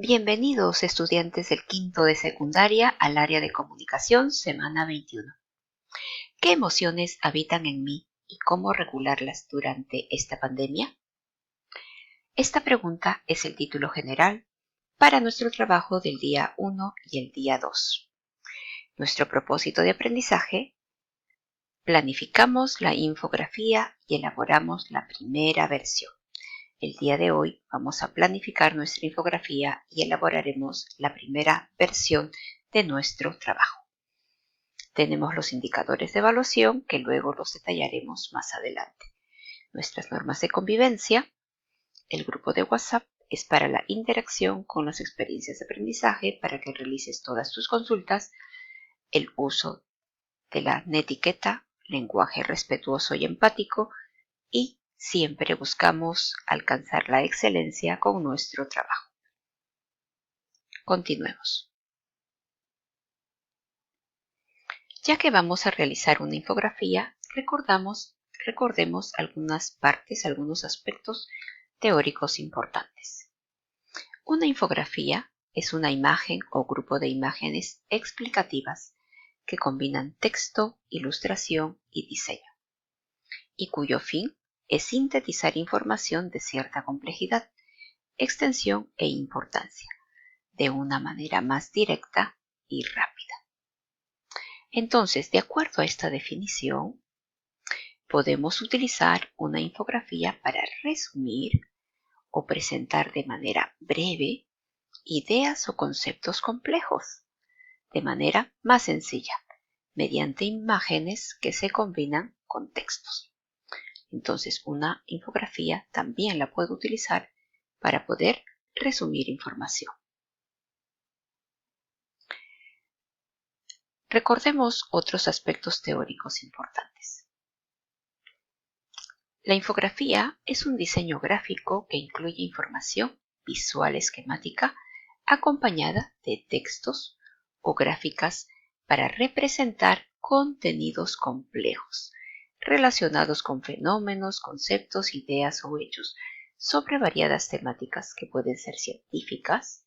Bienvenidos estudiantes del quinto de secundaria al área de comunicación, semana 21. ¿Qué emociones habitan en mí y cómo regularlas durante esta pandemia? Esta pregunta es el título general para nuestro trabajo del día 1 y el día 2. Nuestro propósito de aprendizaje: planificamos la infografía y elaboramos la primera versión. El día de hoy vamos a planificar nuestra infografía y elaboraremos la primera versión de nuestro trabajo. Tenemos los indicadores de evaluación que luego los detallaremos más adelante. Nuestras normas de convivencia. El grupo de WhatsApp es para la interacción con las experiencias de aprendizaje para que realices todas tus consultas. El uso de la netiqueta, lenguaje respetuoso y empático, y siempre buscamos alcanzar la excelencia con nuestro trabajo. Continuemos. Ya que vamos a realizar una infografía, recordemos algunas partes, algunos aspectos teóricos importantes. Una infografía es una imagen o grupo de imágenes explicativas que combinan texto, ilustración y diseño, y cuyo fin es sintetizar información de cierta complejidad, extensión e importancia, de una manera más directa y rápida. Entonces, de acuerdo a esta definición, podemos utilizar una infografía para resumir o presentar de manera breve ideas o conceptos complejos, de manera más sencilla, mediante imágenes que se combinan con textos. Entonces, una infografía también la puedo utilizar para poder resumir información. Recordemos otros aspectos teóricos importantes. La infografía es un diseño gráfico que incluye información visual esquemática acompañada de textos o gráficas para representar contenidos complejos relacionados con fenómenos, conceptos, ideas o hechos sobre variadas temáticas que pueden ser científicas,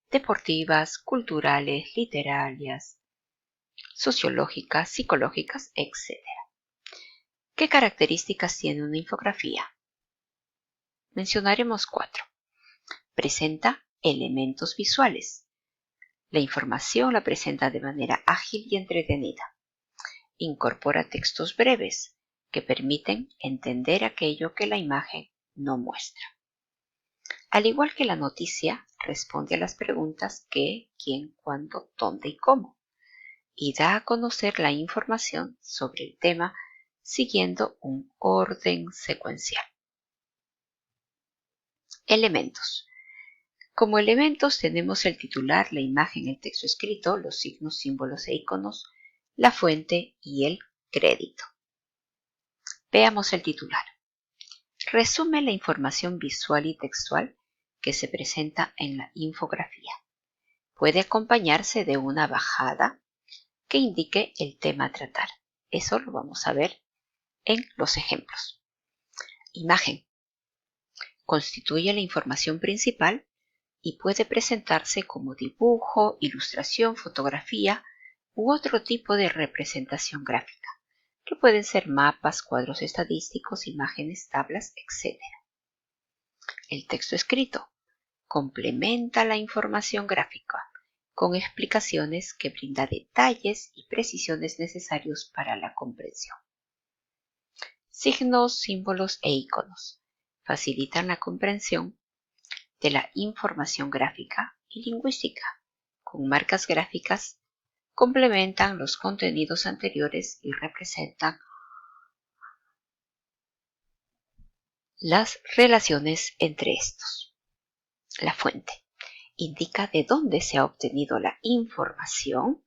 deportivas, culturales, literarias, sociológicas, psicológicas, etc. ¿Qué características tiene una infografía? Mencionaremos 4. Presenta elementos visuales. La información la presenta de manera ágil y entretenida. Incorpora textos breves que permiten entender aquello que la imagen no muestra. Al igual que la noticia, responde a las preguntas qué, quién, cuándo, dónde y cómo, y da a conocer la información sobre el tema siguiendo un orden secuencial. Elementos. Como elementos tenemos el titular, la imagen, el texto escrito, los signos, símbolos e iconos, la fuente y el crédito. Veamos el titular. Resume la información visual y textual que se presenta en la infografía. Puede acompañarse de una bajada que indique el tema a tratar. Eso lo vamos a ver en los ejemplos. Imagen. Constituye la información principal y puede presentarse como dibujo, ilustración, fotografía u otro tipo de representación gráfica, que pueden ser mapas, cuadros estadísticos, imágenes, tablas, etc. El texto escrito complementa la información gráfica con explicaciones que brinda detalles y precisiones necesarios para la comprensión. Signos, símbolos e iconos facilitan la comprensión de la información gráfica y lingüística. Con marcas gráficas complementan los contenidos anteriores y representan las relaciones entre estos. La fuente indica de dónde se ha obtenido la información.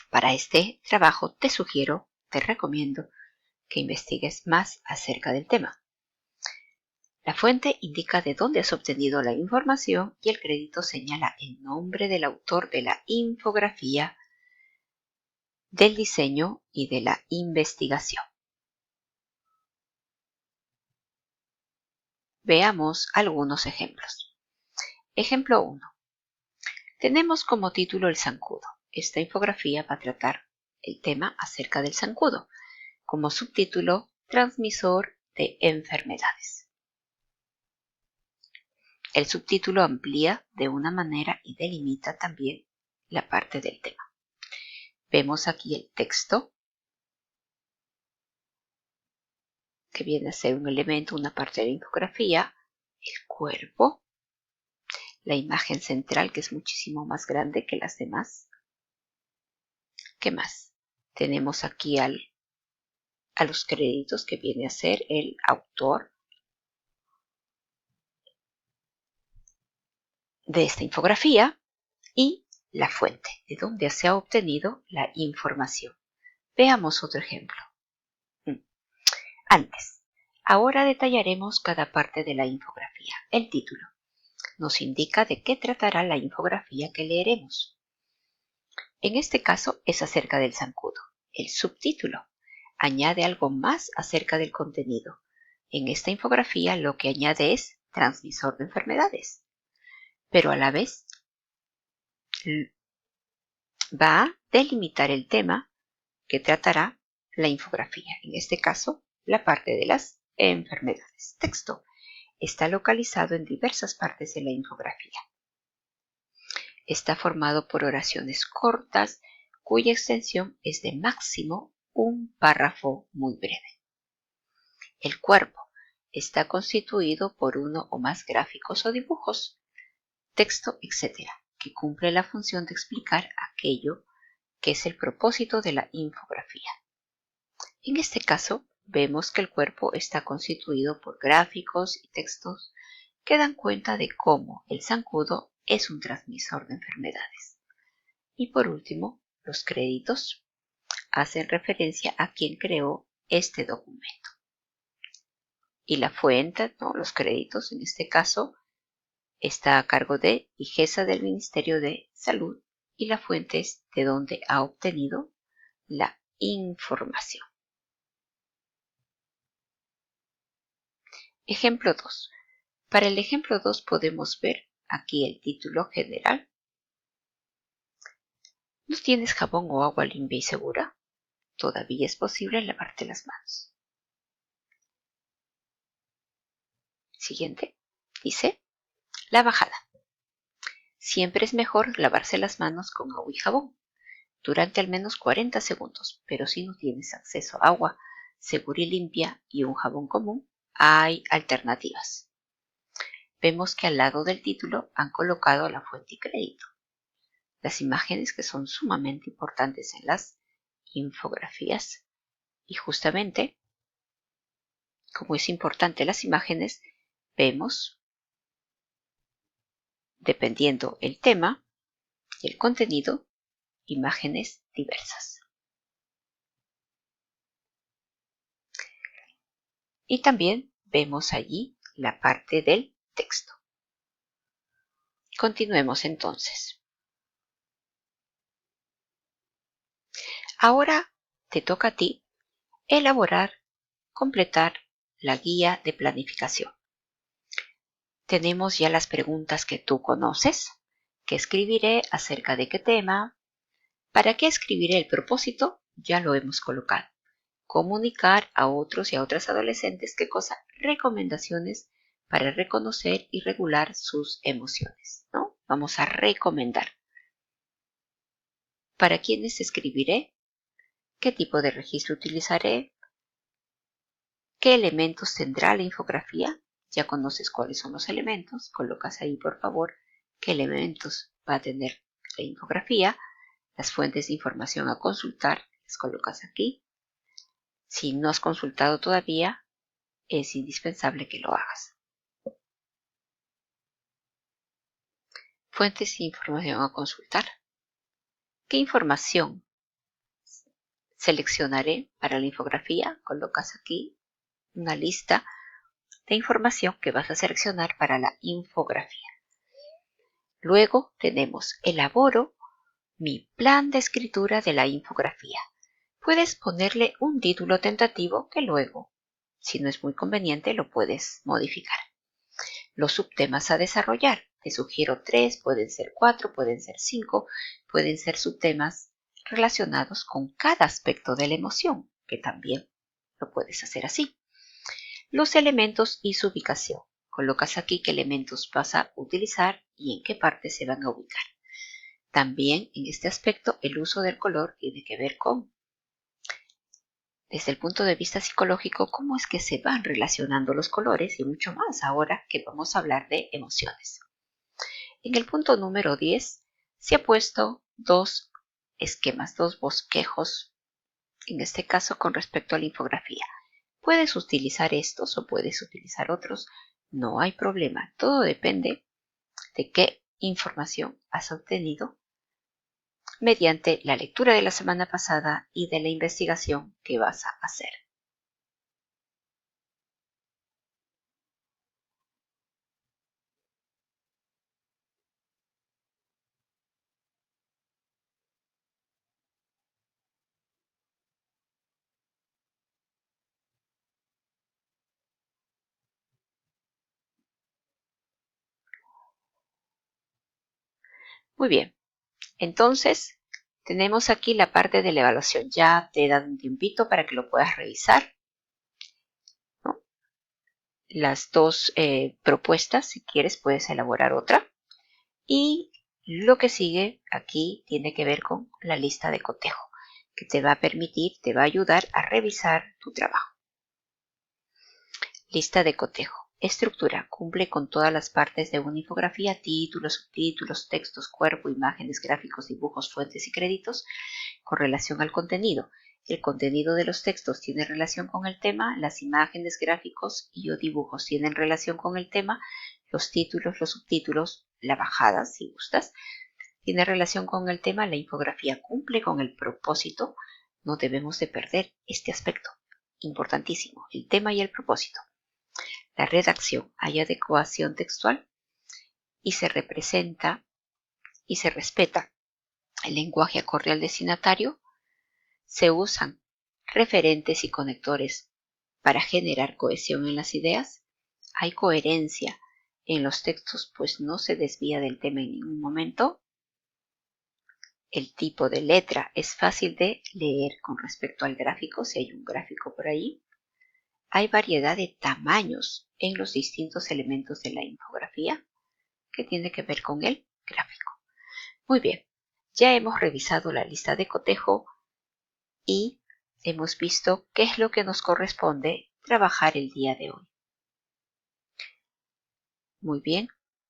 Para este trabajo te recomiendo que investigues más acerca del tema. La fuente indica de dónde has obtenido la información y el crédito señala el nombre del autor de la infografía, del diseño y de la investigación. Veamos algunos ejemplos. Ejemplo 1. Tenemos como título el zancudo. Esta infografía va a tratar el tema acerca del zancudo. Como subtítulo, transmisor de enfermedades. El subtítulo amplía de una manera y delimita también la parte del tema. Vemos aquí el texto, que viene a ser un elemento, una parte de la infografía, el cuerpo, la imagen central, que es muchísimo más grande que las demás. ¿Qué más? Tenemos aquí a los créditos, que viene a ser el autor de esta infografía y la fuente, de donde se ha obtenido la información. Veamos otro ejemplo. Ahora detallaremos cada parte de la infografía. El título nos indica de qué tratará la infografía que leeremos. En este caso es acerca del zancudo. El subtítulo añade algo más acerca del contenido. En esta infografía lo que añade es transmisor de enfermedades, pero a la vez va a delimitar el tema que tratará la infografía. En este caso, la parte de las enfermedades. Texto está localizado en diversas partes de la infografía. Está formado por oraciones cortas, cuya extensión es de máximo un párrafo muy breve. El cuerpo está constituido por uno o más gráficos o dibujos, texto, etc., que cumple la función de explicar aquello que es el propósito de la infografía. En este caso, vemos que el cuerpo está constituido por gráficos y textos que dan cuenta de cómo el zancudo es un transmisor de enfermedades. Y por último, los créditos hacen referencia a quien creó este documento. Y la fuente, los créditos en este caso, está a cargo de IGESA del Ministerio de Salud y la fuente es de donde ha obtenido la información. Ejemplo 2. Para el ejemplo 2 podemos ver aquí el título general. ¿No tienes jabón o agua limpia y segura? Todavía es posible lavarte las manos. Siguiente. Dice, la bajada. Siempre es mejor lavarse las manos con agua y jabón durante al menos 40 segundos, pero si no tienes acceso a agua segura y limpia y un jabón común, hay alternativas. Vemos que al lado del título han colocado la fuente y crédito. Las imágenes, que son sumamente importantes en las infografías, y justamente como es importante las imágenes, vemos, dependiendo el tema y el contenido, imágenes diversas. Y también vemos allí la parte del texto. Continuemos entonces. Ahora te toca a ti elaborar, completar la guía de planificación. Tenemos ya las preguntas que tú conoces. ¿Qué escribiré? ¿Acerca de qué tema? ¿Para qué escribiré? El propósito ya lo hemos colocado. Comunicar a otros y a otras adolescentes, ¿qué cosa? Recomendaciones para reconocer y regular sus emociones, ¿no? Vamos a recomendar. ¿Para quiénes escribiré? ¿Qué tipo de registro utilizaré? ¿Qué elementos tendrá la infografía? Ya conoces cuáles son los elementos. Colocas ahí, por favor, qué elementos va a tener la infografía. Las fuentes de información a consultar, las colocas aquí. Si no has consultado todavía, es indispensable que lo hagas. Fuentes de información a consultar. ¿Qué información seleccionaré para la infografía? Colocas aquí una lista de información que vas a seleccionar para la infografía. Luego tenemos elaboro mi plan de escritura de la infografía. Puedes ponerle un título tentativo que luego, si no es muy conveniente, lo puedes modificar. Los subtemas a desarrollar. Te sugiero 3, pueden ser 4, pueden ser 5, pueden ser subtemas relacionados con cada aspecto de la emoción, que también lo puedes hacer así. Los elementos y su ubicación. Colocas aquí qué elementos vas a utilizar y en qué parte se van a ubicar. También en este aspecto el uso del color tiene que ver con, desde el punto de vista psicológico, cómo es que se van relacionando los colores y mucho más ahora que vamos a hablar de emociones. En el punto número 10 se ha puesto 2 esquemas, 2 bosquejos, en este caso con respecto a la infografía. Puedes utilizar estos o puedes utilizar otros, no hay problema, todo depende de qué información has obtenido mediante la lectura de la semana pasada y de la investigación que vas a hacer. Muy bien, entonces tenemos aquí la parte de la evaluación. Ya te he dado un tiempito para que lo puedas revisar, ¿no? Las dos propuestas, si quieres puedes elaborar otra. Y lo que sigue aquí tiene que ver con la lista de cotejo, que te va a permitir, te va a ayudar a revisar tu trabajo. Lista de cotejo. Estructura. Cumple con todas las partes de una infografía: títulos, subtítulos, textos, cuerpo, imágenes, gráficos, dibujos, fuentes y créditos con relación al contenido. El contenido de los textos tiene relación con el tema, las imágenes, gráficos y o dibujos tienen relación con el tema, los títulos, los subtítulos, la bajada, si gustas, tiene relación con el tema, la infografía cumple con el propósito. No debemos de perder este aspecto. Importantísimo, el tema y el propósito. La redacción, hay adecuación textual y se representa y se respeta el lenguaje acorde al destinatario. Se usan referentes y conectores para generar cohesión en las ideas. Hay coherencia en los textos, pues no se desvía del tema en ningún momento. El tipo de letra es fácil de leer con respecto al gráfico, si hay un gráfico por ahí. Hay variedad de tamaños en los distintos elementos de la infografía, que tiene que ver con el gráfico. Muy bien, ya hemos revisado la lista de cotejo y hemos visto qué es lo que nos corresponde trabajar el día de hoy. Muy bien,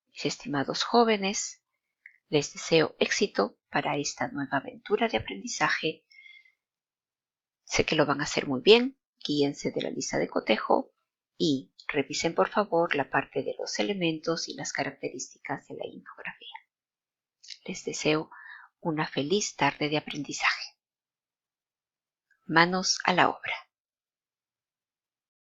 mis estimados jóvenes, les deseo éxito para esta nueva aventura de aprendizaje. Sé que lo van a hacer muy bien, guíense de la lista de cotejo y revisen por favor la parte de los elementos y las características de la infografía. Les deseo una feliz tarde de aprendizaje. Manos a la obra.